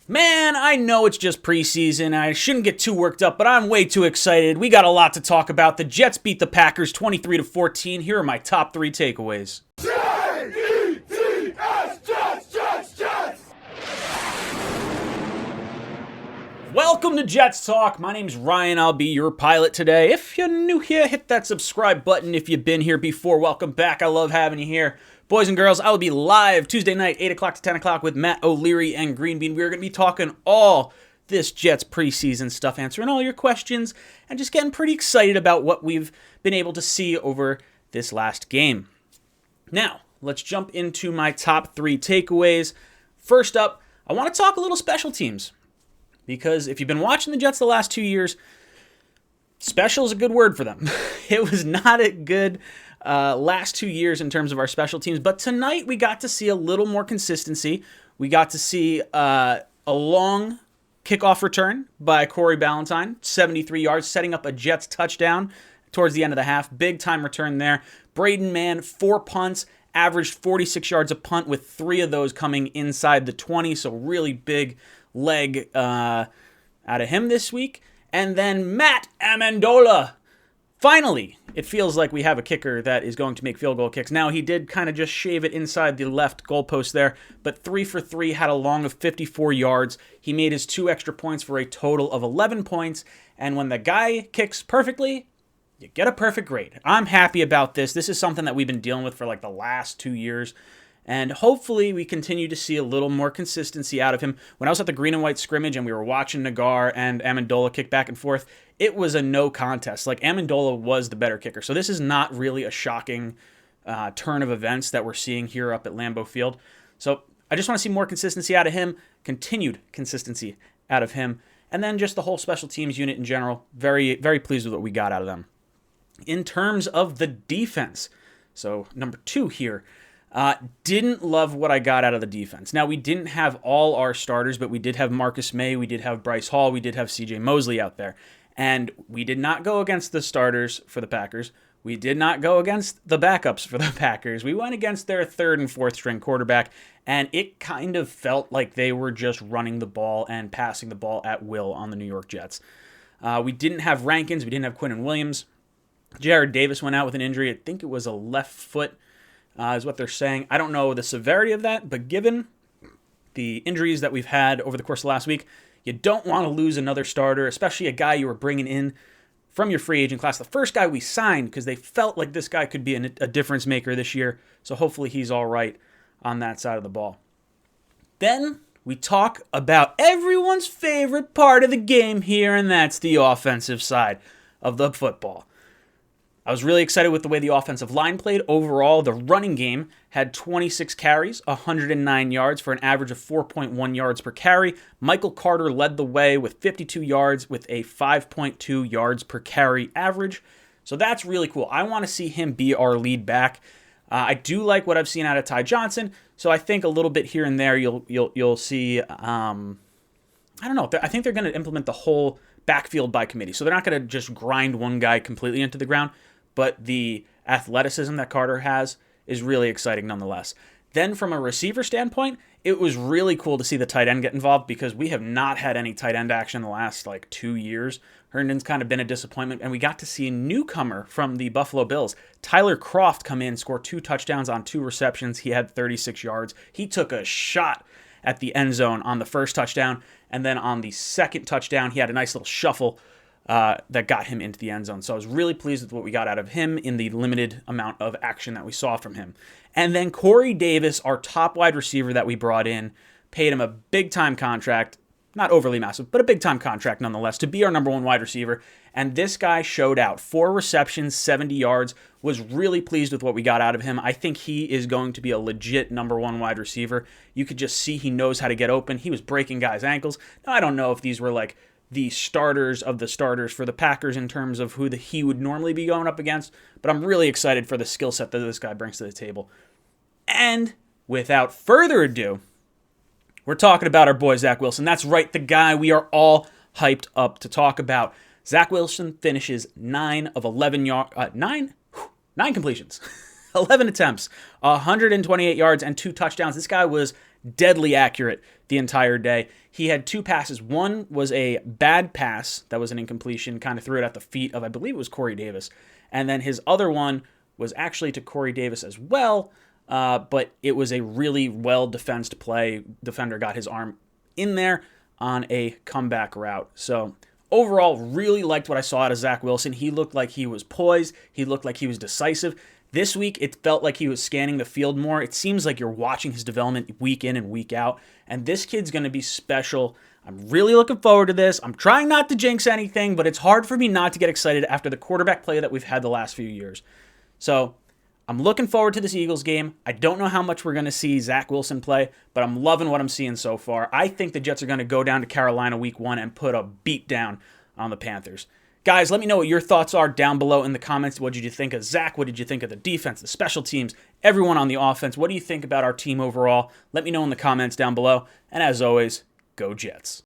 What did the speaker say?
Man, I know it's just preseason. I shouldn't get too worked up, but I'm way too excited. We got a lot to talk about. The Jets beat the Packers 23-14. Here are my top 3 takeaways. Jets! Welcome to Jets Talk. My name's Ryan. I'll be your pilot today. If you're new here, hit that subscribe button. If you've been here before, welcome back. I love having you here. Boys and girls, I will be live Tuesday night, 8 o'clock to 10 o'clock with Matt O'Leary and Green Bean. We're going to be talking all this Jets preseason stuff, answering all your questions, and just getting pretty excited about what we've been able to see over this last game. Now, let's jump into my top 3 takeaways. First up, I want to talk a little special teams, because if you've been watching the Jets the last 2 years, special is a good word for them. It was not a good last 2 years in terms of our special teams, but tonight we got to see a little more consistency. We got to see a long kickoff return by Corey Ballantyne, 73 yards, setting up a Jets touchdown towards the end of the half. Big time return there. Braden Mann, 4 punts, averaged 46 yards a punt, with 3 of those coming inside the 20, so really big leg out of him this week. And then Matt Amendola. Finally, it feels like we have a kicker that is going to make field goal kicks. Now, he did kind of just shave it inside the left goalpost there, but 3 for 3, had a long of 54 yards. He made his 2 extra points for a total of 11 points. And when the guy kicks perfectly, you get a perfect grade. I'm happy about this. This is something that we've been dealing with for like the last 2 years. And hopefully we continue to see a little more consistency out of him. When I was at the green and white scrimmage and we were watching Nagar and Amendola kick back and forth, it was a no contest. Like, Amendola was the better kicker. So this is not really a shocking turn of events that we're seeing here up at Lambeau Field. So I just want to see more consistency out of him, continued consistency out of him, and then just the whole special teams unit in general. Very, very pleased with what we got out of them. In terms of the defense, so number 2 here, didn't love what I got out of the defense. Now, we didn't have all our starters, but we did have Marcus May, we did have Bryce Hall, we did have CJ Mosley out there. And we did not go against the starters for the Packers. We did not go against the backups for the Packers. We went against their 3rd and 4th string quarterback, and it kind of felt like they were just running the ball and passing the ball at will on the New York Jets. We didn't have Rankins, we didn't have Quinnen Williams. Jared Davis went out with an injury. I think it was a left foot. Is what they're saying. I don't know the severity of that, but given the injuries that we've had over the course of the last week, you don't want to lose another starter, especially a guy you were bringing in from your free agent class. The first guy we signed, because they felt like this guy could be a difference maker this year, so hopefully he's all right on that side of the ball. Then we talk about everyone's favorite part of the game here, and that's the offensive side of the football. I was really excited with the way the offensive line played. Overall, the running game had 26 carries, 109 yards for an average of 4.1 yards per carry. Michael Carter led the way with 52 yards with a 5.2 yards per carry average. So that's really cool. I want to see him be our lead back. I do like what I've seen out of Ty Johnson. So I think a little bit here and there you'll see. I don't know. I think they're going to implement the whole backfield by committee. So they're not going to just grind one guy completely into the ground. But the athleticism that Carter has is really exciting nonetheless. Then from a receiver standpoint, it was really cool to see the tight end get involved, because we have not had any tight end action in the last 2 years. Herndon's kind of been a disappointment, and we got to see a newcomer from the Buffalo Bills, Tyler Kroft, come in, score 2 touchdowns on 2 receptions. He had 36 yards. He took a shot at the end zone on the first touchdown, and then on the second touchdown, he had a nice little shuffle that got him into the end zone. So I was really pleased with what we got out of him in the limited amount of action that we saw from him. And then Corey Davis, our top wide receiver that we brought in, paid him a big-time contract, not overly massive, but a big-time contract nonetheless, to be our number 1 wide receiver. And this guy showed out. 4 receptions, 70 yards, was really pleased with what we got out of him. I think he is going to be a legit number 1 wide receiver. You could just see he knows how to get open. He was breaking guys' ankles. Now, I don't know if these were the starters of the starters for the Packers in terms of who he would normally be going up against, but I'm really excited for the skill set that this guy brings to the table. And without further ado, we're talking about our boy Zach Wilson. That's right, the guy we are all hyped up to talk about. Zach Wilson finishes 9 of 11 9 completions, 11 attempts, 128 yards, and 2 touchdowns. This guy was deadly accurate the entire day. He had 2 passes. One was a bad pass that was an incompletion, kind of threw it at the feet of, I believe it was Corey Davis. And then his other one was actually to Corey Davis as well, but it was a really well-defensed play. Defender got his arm in there on a comeback route. So overall, really liked what I saw out of Zach Wilson. He looked like he was poised. He looked like he was decisive. This week, it felt like he was scanning the field more. It seems like you're watching his development week in and week out, and this kid's going to be special. I'm really looking forward to this. I'm trying not to jinx anything, but it's hard for me not to get excited after the quarterback play that we've had the last few years. So I'm looking forward to this Eagles game. I don't know how much we're going to see Zach Wilson play, but I'm loving what I'm seeing so far. I think the Jets are going to go down to Carolina week 1 and put a beat down on the Panthers. Guys, let me know what your thoughts are down below in the comments. What did you think of Zach? What did you think of the defense, the special teams, everyone on the offense? What do you think about our team overall? Let me know in the comments down below. And as always, go Jets.